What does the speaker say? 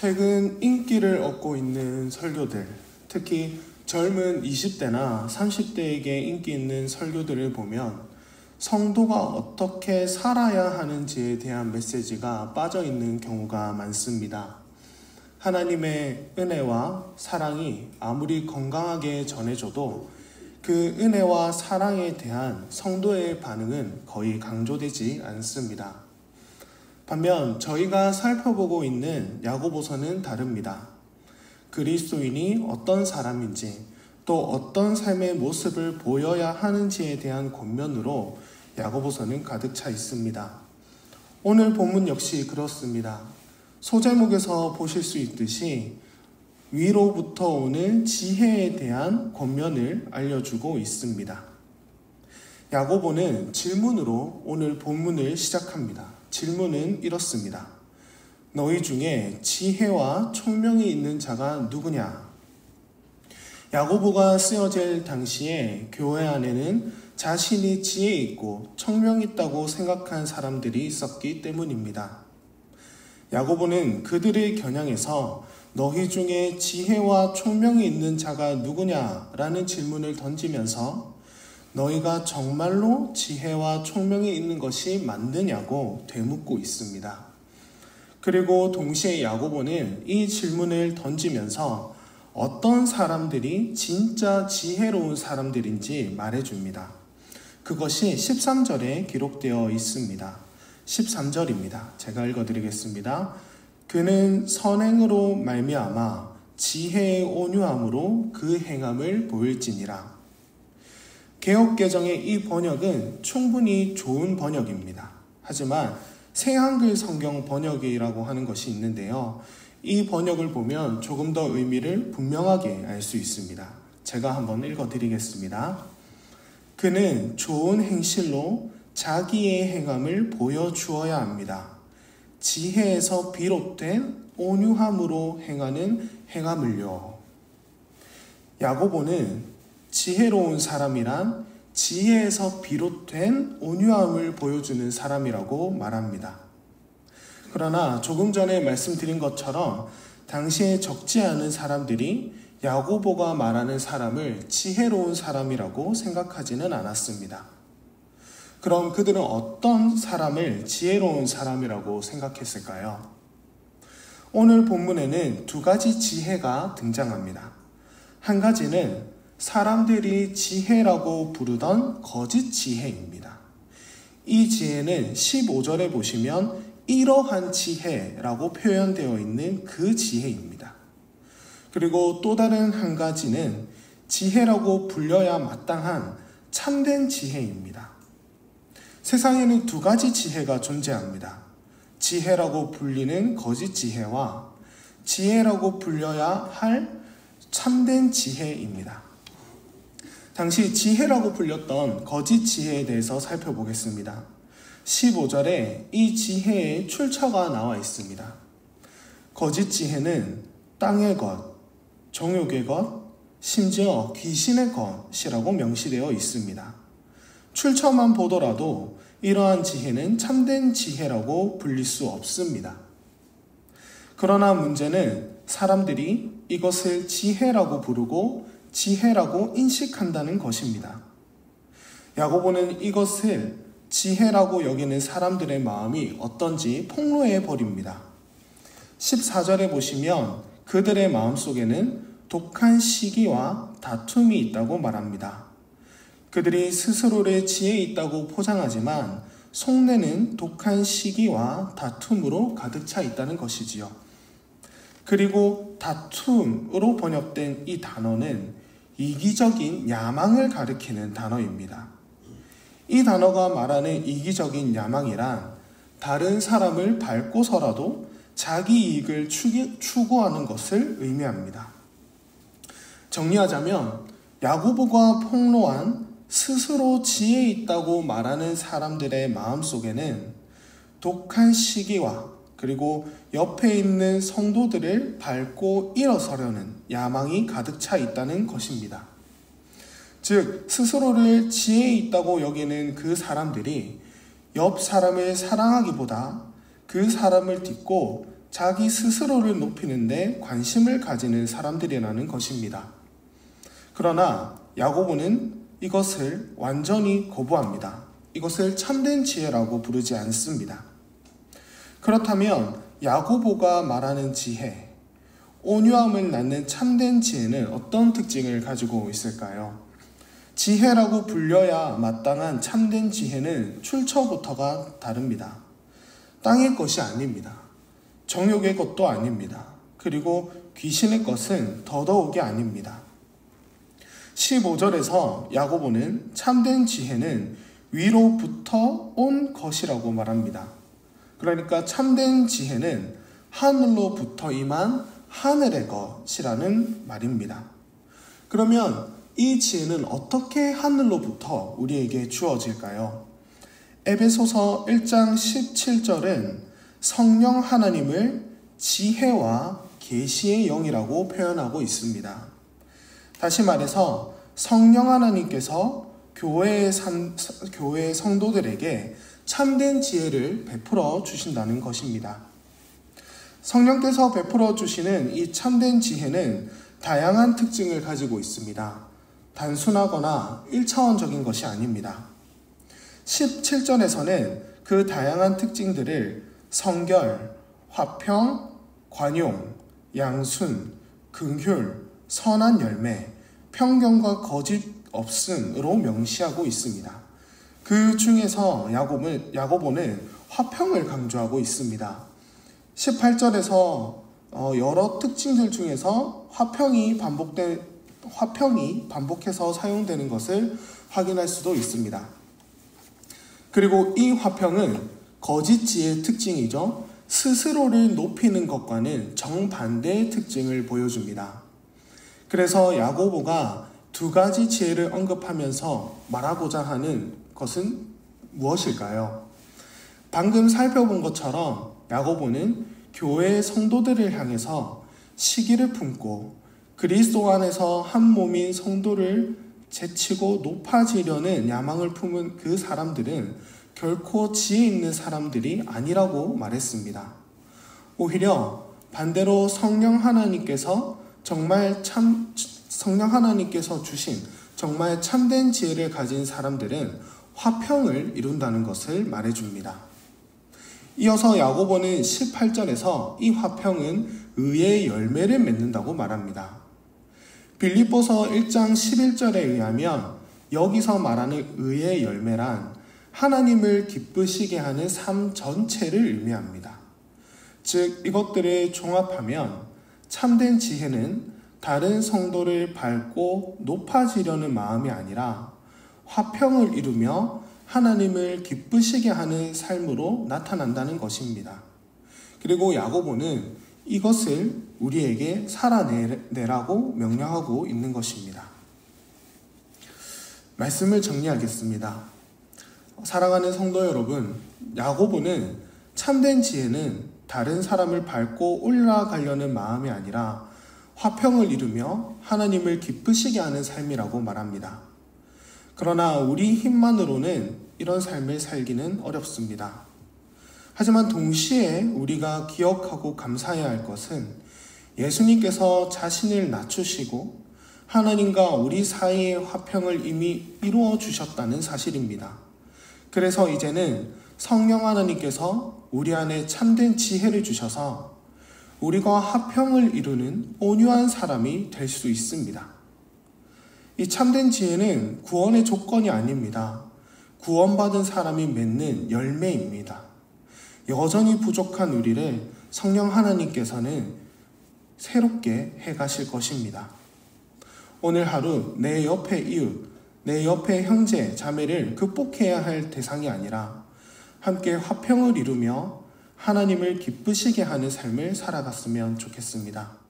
최근 인기를 얻고 있는 설교들, 특히 젊은 20대나 30대에게 인기 있는 설교들을 보면 성도가 어떻게 살아야 하는지에 대한 메시지가 빠져 있는 경우가 많습니다. 하나님의 은혜와 사랑이 아무리 건강하게 전해져도 그 은혜와 사랑에 대한 성도의 반응은 거의 강조되지 않습니다. 반면 저희가 살펴보고 있는 야고보서는 다릅니다. 그리스도인이 어떤 사람인지 또 어떤 삶의 모습을 보여야 하는지에 대한 권면으로 야고보서는 가득 차 있습니다. 오늘 본문 역시 그렇습니다. 소제목에서 보실 수 있듯이 위로부터 오는 지혜에 대한 권면을 알려주고 있습니다. 야고보는 질문으로 오늘 본문을 시작합니다. 질문은 이렇습니다. 너희 중에 지혜와 총명이 있는 자가 누구냐? 야고보가 쓰여질 당시에 교회 안에는 자신이 지혜 있고 총명 있다고 생각한 사람들이 있었기 때문입니다. 야고보는 그들을 겨냥해서 너희 중에 지혜와 총명이 있는 자가 누구냐라는 질문을 던지면서 너희가 정말로 지혜와 총명이 있는 것이 맞느냐고 되묻고 있습니다. 그리고 동시에 야고보는 이 질문을 던지면서 어떤 사람들이 진짜 지혜로운 사람들인지 말해줍니다. 그것이 13절에 기록되어 있습니다. 13절입니다. 제가 읽어드리겠습니다. 그는 선행으로 말미암아 지혜의 온유함으로 그 행함을 보일지니라. 개역개정의 이 번역은 충분히 좋은 번역입니다. 하지만 새한글 성경 번역이라고 하는 것이 있는데요. 이 번역을 보면 조금 더 의미를 분명하게 알 수 있습니다. 제가 한번 읽어드리겠습니다. 그는 좋은 행실로 자기의 행함을 보여주어야 합니다. 지혜에서 비롯된 온유함으로 행하는 행함을요. 야고보는 지혜로운 사람이란 지혜에서 비롯된 온유함을 보여주는 사람이라고 말합니다. 그러나 조금 전에 말씀드린 것처럼 당시에 적지 않은 사람들이 야고보가 말하는 사람을 지혜로운 사람이라고 생각하지는 않았습니다. 그럼 그들은 어떤 사람을 지혜로운 사람이라고 생각했을까요? 오늘 본문에는 두 가지 지혜가 등장합니다. 한 가지는 사람들이 지혜라고 부르던 거짓 지혜입니다. 이 지혜는 15절에 보시면 이러한 지혜라고 표현되어 있는 그 지혜입니다. 그리고 또 다른 한 가지는 지혜라고 불려야 마땅한 참된 지혜입니다. 세상에는 두 가지 지혜가 존재합니다. 지혜라고 불리는 거짓 지혜와 지혜라고 불려야 할 참된 지혜입니다. 당시 지혜라고 불렸던 거짓 지혜에 대해서 살펴보겠습니다. 15절에 이 지혜의 출처가 나와 있습니다. 거짓 지혜는 땅의 것, 정욕의 것, 심지어 귀신의 것이라고 명시되어 있습니다. 출처만 보더라도 이러한 지혜는 참된 지혜라고 불릴 수 없습니다. 그러나 문제는 사람들이 이것을 지혜라고 부르고 지혜라고 인식한다는 것입니다. 야고보는 이것을 지혜라고 여기는 사람들의 마음이 어떤지 폭로해 버립니다. 14절에 보시면 그들의 마음속에는 독한 시기와 다툼이 있다고 말합니다. 그들이 스스로를 지혜 있다고 포장하지만 속내는 독한 시기와 다툼으로 가득 차 있다는 것이지요. 그리고 다툼으로 번역된 이 단어는 이기적인 야망을 가리키는 단어입니다. 이 단어가 말하는 이기적인 야망이란 다른 사람을 밟고서라도 자기 이익을 추구하는 것을 의미합니다. 정리하자면 야고보가 폭로한 스스로 지혜 있다고 말하는 사람들의 마음속에는 독한 시기와 그리고 옆에 있는 성도들을 밟고 일어서려는 야망이 가득 차 있다는 것입니다. 즉 스스로를 지혜 있다고 여기는 그 사람들이 옆 사람을 사랑하기보다 그 사람을 딛고 자기 스스로를 높이는데 관심을 가지는 사람들이라는 것입니다. 그러나 야고보는 이것을 완전히 거부합니다. 이것을 참된 지혜라고 부르지 않습니다. 그렇다면 야고보가 말하는 지혜, 온유함을 낳는 참된 지혜는 어떤 특징을 가지고 있을까요? 지혜라고 불려야 마땅한 참된 지혜는 출처부터가 다릅니다. 땅의 것이 아닙니다. 정욕의 것도 아닙니다. 그리고 귀신의 것은 더더욱이 아닙니다. 15절에서 야고보는 참된 지혜는 위로부터 온 것이라고 말합니다. 그러니까 참된 지혜는 하늘로부터 임한 하늘의 것이라는 말입니다. 그러면 이 지혜는 어떻게 하늘로부터 우리에게 주어질까요? 에베소서 1장 17절은 성령 하나님을 지혜와 계시의 영이라고 표현하고 있습니다. 다시 말해서 성령 하나님께서 교회의 성도들에게 참된 지혜를 베풀어 주신다는 것입니다. 성령께서 베풀어 주시는 이 참된 지혜는 다양한 특징을 가지고 있습니다. 단순하거나 1차원적인 것이 아닙니다. 17절에서는 그 다양한 특징들을 성결, 화평, 관용, 양순, 긍휼, 선한 열매, 평경과 거짓 없음으로 명시하고 있습니다. 그 중에서 야고보는 화평을 강조하고 있습니다. 18절에서 여러 특징들 중에서 화평이 반복해서 사용되는 것을 확인할 수도 있습니다. 그리고 이 화평은 거짓 지혜의 특징이죠. 스스로를 높이는 것과는 정반대의 특징을 보여줍니다. 그래서 야고보가 두 가지 지혜를 언급하면서 말하고자 하는 것은 무엇일까요? 방금 살펴본 것처럼 야고보는 교회의 성도들을 향해서 시기를 품고 그리스도 안에서 한 몸인 성도를 제치고 높아지려는 야망을 품은 그 사람들은 결코 지혜 있는 사람들이 아니라고 말했습니다. 오히려 반대로 성령 하나님께서 주신 정말 참된 지혜를 가진 사람들은 화평을 이룬다는 것을 말해줍니다. 이어서 야고보는 18절에서 이 화평은 의의 열매를 맺는다고 말합니다. 빌립보서 1장 11절에 의하면 여기서 말하는 의의 열매란 하나님을 기쁘시게 하는 삶 전체를 의미합니다. 즉 이것들을 종합하면 참된 지혜는 다른 성도를 밟고 높아지려는 마음이 아니라 화평을 이루며 하나님을 기쁘시게 하는 삶으로 나타난다는 것입니다. 그리고 야고보는 이것을 우리에게 살아내라고 명령하고 있는 것입니다. 말씀을 정리하겠습니다. 사랑하는 성도 여러분, 야고보는 참된 지혜는 다른 사람을 밟고 올라가려는 마음이 아니라 화평을 이루며 하나님을 기쁘시게 하는 삶이라고 말합니다. 그러나 우리 힘만으로는 이런 삶을 살기는 어렵습니다. 하지만 동시에 우리가 기억하고 감사해야 할 것은 예수님께서 자신을 낮추시고 하나님과 우리 사이의 화평을 이미 이루어 주셨다는 사실입니다. 그래서 이제는 성령 하나님께서 우리 안에 참된 지혜를 주셔서 우리가 화평을 이루는 온유한 사람이 될 수 있습니다. 이 참된 지혜는 구원의 조건이 아닙니다. 구원받은 사람이 맺는 열매입니다. 여전히 부족한 우리를 성령 하나님께서는 새롭게 해가실 것입니다. 오늘 하루 내 옆의 이웃, 내 옆의 형제, 자매를 극복해야 할 대상이 아니라 함께 화평을 이루며 하나님을 기쁘시게 하는 삶을 살아갔으면 좋겠습니다.